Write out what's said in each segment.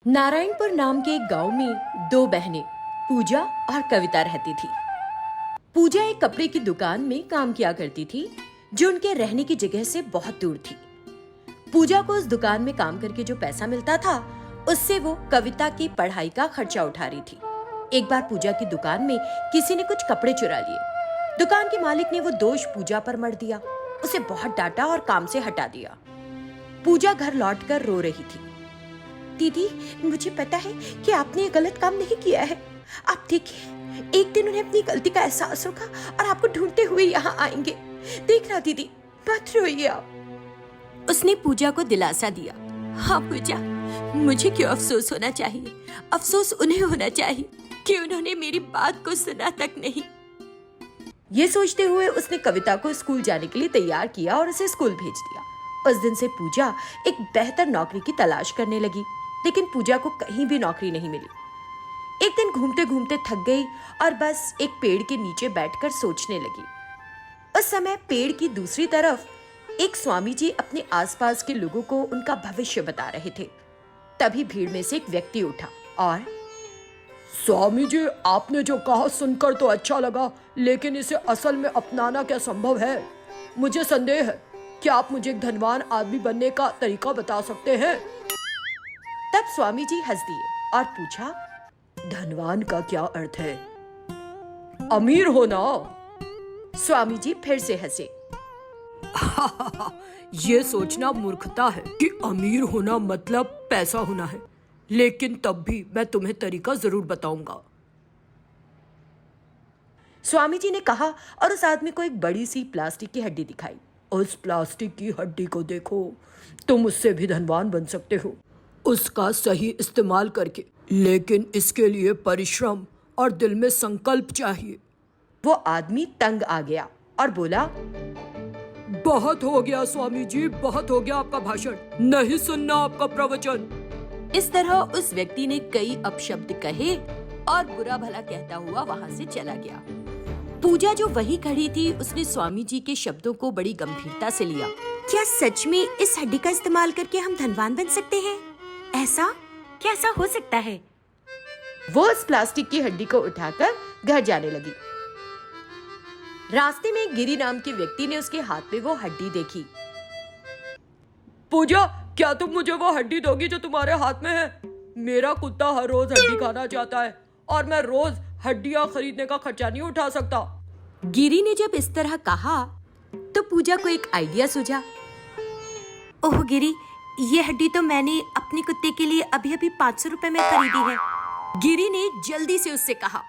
नारायणपुर नाम के एक गांव में दो बहनें पूजा और कविता रहती थी। पूजा एक कपड़े की दुकान में काम किया करती थी जो उनके रहने की जगह से बहुत दूर थी। पूजा को उस दुकान में काम करके जो पैसा मिलता था उससे वो कविता की पढ़ाई का खर्चा उठा रही थी। एक बार पूजा की दुकान में किसी ने कुछ कपड़े चुरा लिए। दुकान के मालिक ने वो दोष पूजा पर मढ़ दिया, उसे बहुत डांटा और काम से हटा दिया। पूजा घर लौटकर रो रही थी। दीदी, मुझे पता है कि आपने ये गलत काम नहीं किया है। आप देखिए, एक दिन उन्हें अपनी गलती का एहसास होगा और आपको ढूंढते हुए यहाँ आएंगे। देखना दीदी, मत रोइए आप। उसने पूजा को दिलासा दिया। हाँ पूजा, मुझे क्यों अफसोस होना चाहिए? अफसोस उन्हें होना चाहिए कि उन्होंने मेरी बात को सुना तक नहीं। ये सोचते हुए उसने कविता को स्कूल जाने के लिए तैयार किया और उसे स्कूल भेज दिया। उस दिन से पूजा एक बेहतर नौकरी की तलाश करने लगी, लेकिन पूजा को कहीं भी नौकरी नहीं मिली। एक दिन घूमते घूमते थक गई और बस एक पेड़ के नीचे बैठकर सोचने लगी। उस समय पेड़ की दूसरी तरफ एक स्वामी जी अपने आसपास के लोगों को उनका भविष्य बता रहे थे। तभी भीड़ में से एक व्यक्ति उठा और स्वामी जी, आपने जो कहा सुनकर तो अच्छा लगा, लेकिन इसे असल में अपनाना क्या संभव है? मुझे संदेह है। क्या आप मुझे एक धनवान आदमी बनने का तरीका बता सकते हैं? तब स्वामी जी हंस दिए और पूछा, धनवान का क्या अर्थ है? अमीर होना। स्वामी जी फिर से हंसे। ये सोचना मूर्खता है कि अमीर होना मतलब पैसा होना है, लेकिन तब भी मैं तुम्हें तरीका जरूर बताऊंगा। स्वामी जी ने कहा और उस आदमी को एक बड़ी सी प्लास्टिक की हड्डी दिखाई। उस प्लास्टिक की हड्डी को देखो, तुम उससे भी धनवान बन सकते हो, उसका सही इस्तेमाल करके, लेकिन इसके लिए परिश्रम और दिल में संकल्प चाहिए। वो आदमी तंग आ गया और बोला, बहुत हो गया स्वामी जी, बहुत हो गया आपका भाषण, नहीं सुनना आपका प्रवचन। इस तरह उस व्यक्ति ने कई अपशब्द कहे और बुरा भला कहता हुआ वहाँ से चला गया। पूजा जो वहीं खड़ी थी, उसने स्वामी जी के शब्दों को बड़ी गंभीरता से लिया। क्या सच में इस हड्डी का इस्तेमाल करके हम धनवान बन सकते हैं? ऐसा कैसा हो सकता है? वो उस प्लास्टिक की हड्डी को उठाकर घर जाने लगी। रास्ते में गिरी नाम के व्यक्ति ने उसके हाथ में वो हड्डी देखी। पूजा, क्या तुम मुझे वो हड्डी दोगी जो तुम्हारे हाथ में है? मेरा कुत्ता हर रोज हड्डी खाना चाहता है और मैं रोज हड्डियां खरीदने का खर्चा नहीं उठा सकता। गिरी ने जब इस तरह कहा तो पूजा को एक आइडिया सूझा। ओह गिरी, ये हड्डी तो मैंने अपने कुत्ते के लिए अभी अभी 500 रुपए में खरीदी है। गिरी ने जल्दी से उससे कहा।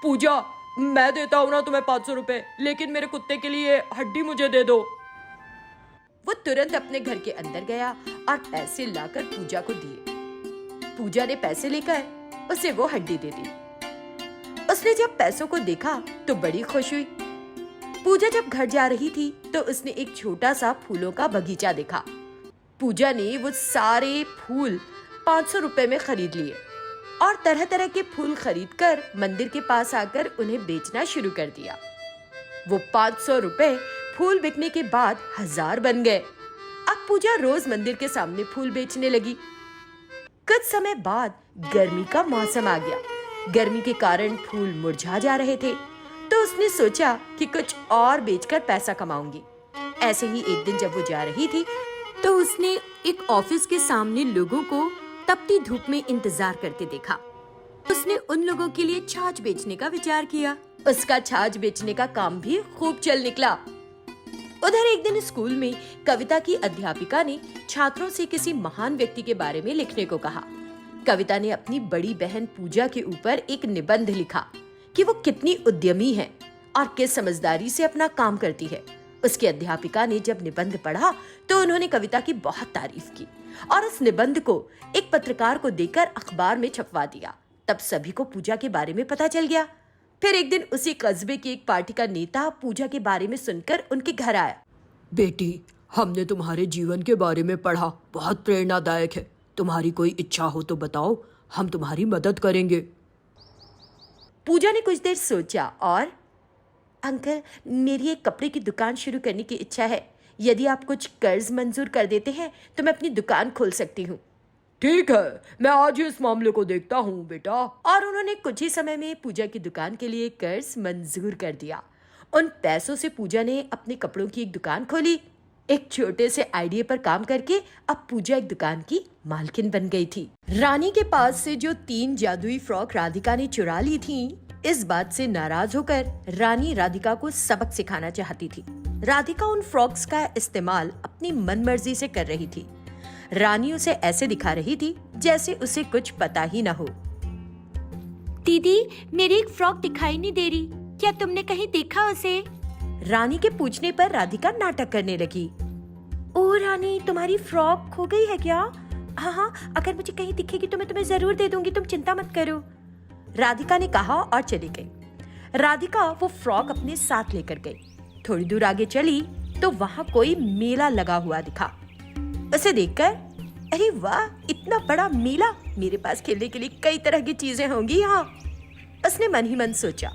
पूजा, मैं देता हूँ ना तुम्हें 500 रुपए, लेकिन मेरे कुत्ते के लिए हड्डी मुझे दे दो। वो तुरंत अपने घर के अंदर गया और पैसे लाकर पूजा को दिए। पूजा ने पैसे लेकर उसे वो हड्डी दे दी। उसने जब पैसों को देखा तो बड़ी खुश हुई। पूजा जब घर जा रही थी तो उसने एक छोटा सा फूलों का बगीचा देखा। पूजा ने वो सारे फूल 500 रुपए में खरीद लिए और तरह तरह के फूल खरीदकर मंदिर के पास आकर उन्हें बेचना शुरू कर दिया। वो 500 रुपए फूल बिकने के बाद 1000 बन गए। अब पूजा रोज मंदिर के सामने फूल बेचने लगी। कुछ समय बाद गर्मी का मौसम आ गया। गर्मी के कारण फूल मुरझा जा रहे थे, तो उसने सोचा कि कुछ और बेचकर पैसा कमाऊंगी। ऐसे ही एक दिन जब वो जा रही थी तो उसने एक ऑफिस के सामने लोगों को तपती धूप में इंतजार करते देखा। उसने उन लोगों के लिए छाछ बेचने का विचार किया। उसका छाछ बेचने का काम भी खूब चल निकला। उधर एक दिन स्कूल में कविता की अध्यापिका ने छात्रों से किसी महान व्यक्ति के बारे में लिखने को कहा। कविता ने अपनी बड़ी बहन पूजा के ऊपर एक निबंध लिखा कि वो कितनी उद्यमी है और किस समझदारी से अपना काम करती है। उसकी अध्यापिका ने जब निबंध पढ़ा तो उन्होंने कविता की बहुत तारीफ की और उस निबंध को एक पत्रकार को देकर अखबार में छपवा दिया। तब सभी को पूजा के बारे में पता चल गया। फिर एक दिन उसी कस्बे की एक पार्टी का नेता पूजा के बारे में सुनकर उनके घर आया। बेटी, हमने तुम्हारे जीवन के बारे में पढ़ा, बहुत प्रेरणादायक है। तुम्हारी कोई इच्छा हो तो बताओ, हम तुम्हारी मदद करेंगे। पूजा ने कुछ देर सोचा और, अंकल, मेरी एक कपड़े की दुकान शुरू करने की इच्छा है। यदि आप कुछ कर्ज मंजूर कर देते हैं तो मैं अपनी दुकान खोल सकती हूँ। ठीक है, मैं आज ही इस मामले को देखता हूँ बेटा। और उन्होंने कुछ ही समय में पूजा की दुकान के लिए कर्ज मंजूर कर दिया। उन पैसों से पूजा ने अपने कपड़ों की एक दुकान खोली। एक छोटे से आइडिया पर काम करके अब पूजा एक दुकान की मालकिन बन गई थी। रानी के पास से जो 3 जादुई फ्रॉक राधिका ने चुरा ली थी, इस बात से नाराज होकर रानी राधिका को सबक सिखाना चाहती थी। राधिका उन फ्रॉक्स का इस्तेमाल अपनी मनमर्जी से कर रही थी। रानी उसे ऐसे दिखा रही थी जैसे उसे कुछ पता ही न हो। दीदी, मेरी एक फ्रॉक दिखाई नहीं दे रही, क्या तुमने कहीं देखा उसे? रानी के पूछने पर राधिका नाटक करने लगी। ओ रानी, तुम्हारी फ्रॉक खो गई है क्या? हाँ, अगर मुझे कहीं दिखेगी तो मैं तुम्हें जरूर दे दूंगी, तुम चिंता मत करो, राधिका ने कहा और चली गई। राधिका वो फ्रॉक अपने साथ लेकर गई। थोड़ी दूर आगे चली तो वहाँ कोई मेला लगा हुआ दिखा। उसे देखकर, अरे वाह, इतना बड़ा मेला, मेरे पास खेलने के लिए कई तरह की चीजें होंगी यहाँ, उसने मन ही मन सोचा।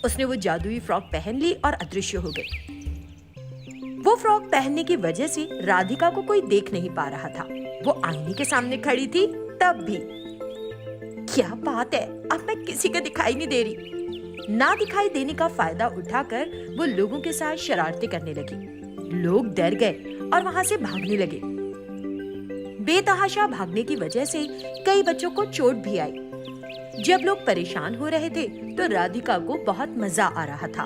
उसने वो जादुई फ्रॉक पहन ली और अदृश्य हो गई। वो फ्रॉक पहनने की वजह से राधिका को कोई देख नहीं पा रहा था। वो आईने के सामने खड़ी थी तब भी। क्या बात है, अब मैं किसी को दिखाई नहीं दे रही। ना दिखाई देने का फायदा उठाकर वो लोगों के साथ शरारतें करने लगी। लोग डर गए और वहां से भागने लगे। बेतहाशा भागने की वजह से कई बच्चों को चोट भी आई। जब लोग परेशान हो रहे थे तो राधिका को बहुत मजा आ रहा था।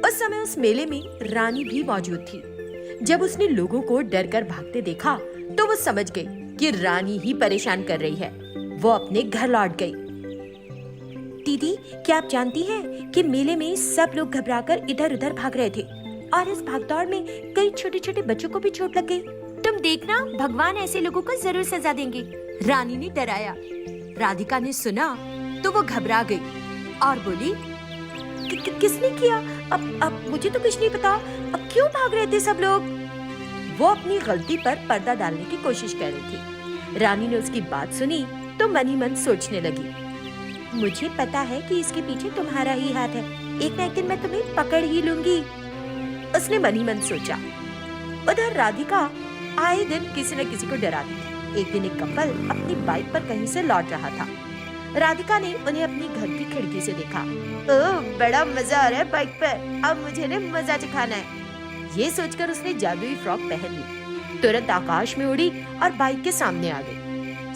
उस समय उस मेले में रानी भी मौजूद थी। जब उसने लोगों को डर कर भागते देखा तो वो समझ गई कि रानी ही परेशान कर रही है। वो अपने घर लौट गई। दीदी, क्या आप जानती हैं कि मेले में सब लोग घबराकर इधर उधर भाग रहे थे और इस भागदौड़ में कई छोटे छोटे बच्चों को भी चोट लग गई। तुम देखना, भगवान ऐसे लोगों को जरूर सजा देंगे, रानी ने डराया। राधिका ने सुना तो वो घबरा गई और बोली, किसने किया? अब मुझे तो कुछ नहीं पता, अब क्यों भाग रहे थे सब लोग? वो अपनी गलती पर पर्दा डालने की कोशिश कर रही थी। रानी ने उसकी बात सुनी तो मन ही मन सोचने लगी, मुझे पता है कि इसके पीछे तुम्हारा ही हाथ है, एक ना एक दिन मैं तुम्हें पकड़ ही लूंगी, उसने मन ही मन सोचा। उधर राधिका आए दिन किसी न किसी को डराती थी। एक दिन एक कपल अपनी बाइक पर कहीं से लौट रहा था। राधिका ने उन्हें अपनी घर की खिड़की से देखा। ओह, बड़ा मजा आ रहा है बाइक पर, अब मुझे ने मजा चखाना है। ये सोचकर उसने जादुई फ्रॉक पहन ली, तुरंत आकाश में उड़ी और बाइक के सामने आ गई।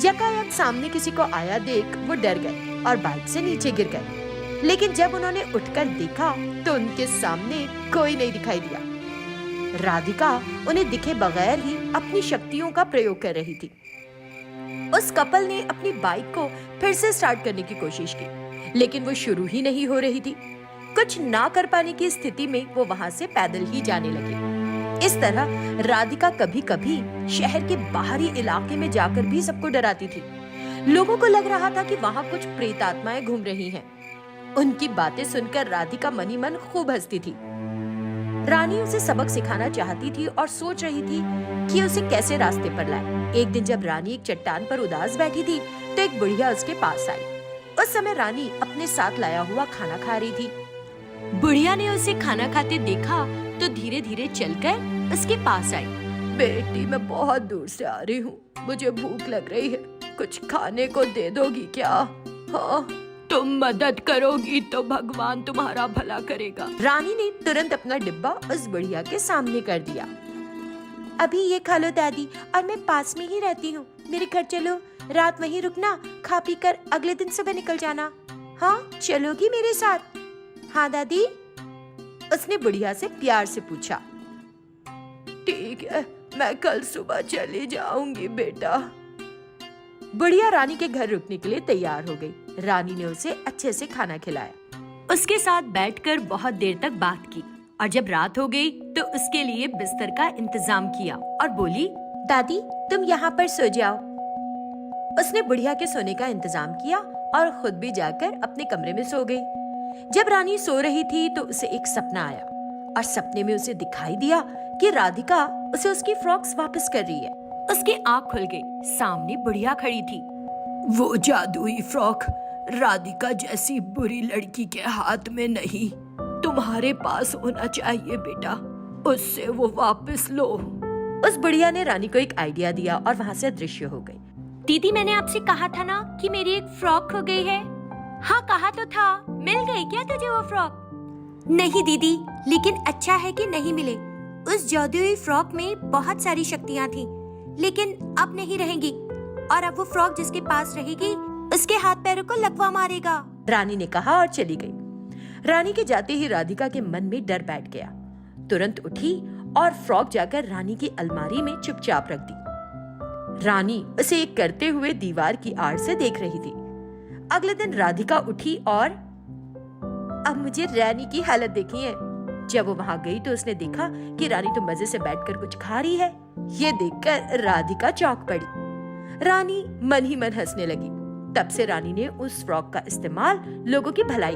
यकायक सामने किसी को आया देख वो डर गए और बाइक से नीचे गिर गए। लेकिन जब उन्होंने उठकर देखा तो उनके सामने कोई नहीं दिखाई दिया। राधिका उन्हें दिखे बगैर ही अपनी शक्तियों का प्रयोग कर रही थी। उस कपल ने अपनी बाइक को फिर से स्टार्ट करने की कोशिश की, लेकिन वो शुरू ही नहीं हो रही थी। कुछ ना कर पाने की स्थिति में वो वहां से पैदल ही जाने लगे। इस तरह राधिका कभी कभी शहर के बाहरी इलाके में जाकर भी सबको डराती थी। लोगों को लग रहा था कि वहां कुछ प्रेत आत्माएं घूम रही हैं। उनकी बातें सुनकर राधिका मनी मन खूब हंसती थी। रानी उसे सबक सिखाना चाहती थी और सोच रही थी कि उसे कैसे रास्ते पर लाए। एक दिन जब रानी एक चट्टान पर उदास बैठी थी तो एक बुढ़िया उसके पास आई। उस समय रानी अपने साथ लाया हुआ खाना खा रही थी। बुढ़िया ने उसे खाना खाते देखा तो धीरे धीरे चलकर उसके पास आई। बेटी, मैं बहुत दूर से आ रही हूँ, मुझे भूख लग रही है, कुछ खाने को दे दोगी क्या? हाँ, तुम मदद करोगी तो भगवान तुम्हारा भला करेगा। रानी ने तुरंत अपना डिब्बा उस बुढ़िया के सामने कर दिया। अभी ये खा लो दादी, और मैं पास में ही रहती हूँ, मेरे घर चलो, रात वहीं रुकना, खा पी कर अगले दिन सुबह निकल जाना। हाँ, चलोगी मेरे साथ? हाँ दादी, उसने बुढ़िया से प्यार से पूछा। ठीक है, मैं कल सुबह चली जाऊंगी बेटा। बुढ़िया रानी के घर रुकने के लिए तैयार हो गई। रानी ने उसे अच्छे से खाना खिलाया, उसके साथ बैठकर बहुत देर तक बात की और जब रात हो गई तो उसके लिए बिस्तर का इंतजाम किया और बोली, दादी तुम यहाँ पर सो जाओ। उसने बुढ़िया के सोने का इंतजाम किया और खुद भी जाकर अपने कमरे में सो गई। जब रानी सो रही थी तो उसे एक सपना आया और सपने में उसे दिखाई दिया कि राधिका उसे उसकी फ्रॉक्स वापस कर रही है। उसकी आँख खुल गई, सामने बुढ़िया खड़ी थी। वो जादुई फ्रॉक राधिका जैसी बुरी लड़की के हाथ में नहीं, तुम्हारे पास होना चाहिए बेटा, उससे वो वापस लो। उस बुढ़िया ने रानी को एक आइडिया दिया और वहाँ से अदृश्य हो गई। दीदी मैंने आपसे कहा था ना कि मेरी एक फ्रॉक खो गई है। हाँ कहा तो था। मिल गई क्या तुझे वो फ्रॉक? नहीं दीदी, लेकिन अच्छा है कि नहीं मिले। उस जादुई फ्रॉक में बहुत सारी शक्तियाँ थी, लेकिन अब नहीं रहेंगी। और अब वो फ्रॉक जिसके पास रहेगी उसके हाथ पैरों को लकवा मारेगा। रानी ने कहा और चली गई। रानी के जाते ही राधिका के मन में डर बैठ गया। तुरंत उठी और फ्रॉक जाकर रानी की अलमारी में चुपचाप रख दी। रानी उसे एक करते हुए दीवार की आड़ से देख रही थी। अगले दिन राधिका उठी और अब मुझे रानी की हालत देखी है। जब वो वहां गई तो उसने देखा कि रानी तो मजे से बैठकर कुछ खा रही है। ये देखकर राधिका चौंक पड़ी। रानी मन ही मन हंसने लगी। तब से रानी ने उस फ्रॉक का इस्तेमाल लोगों की भलाई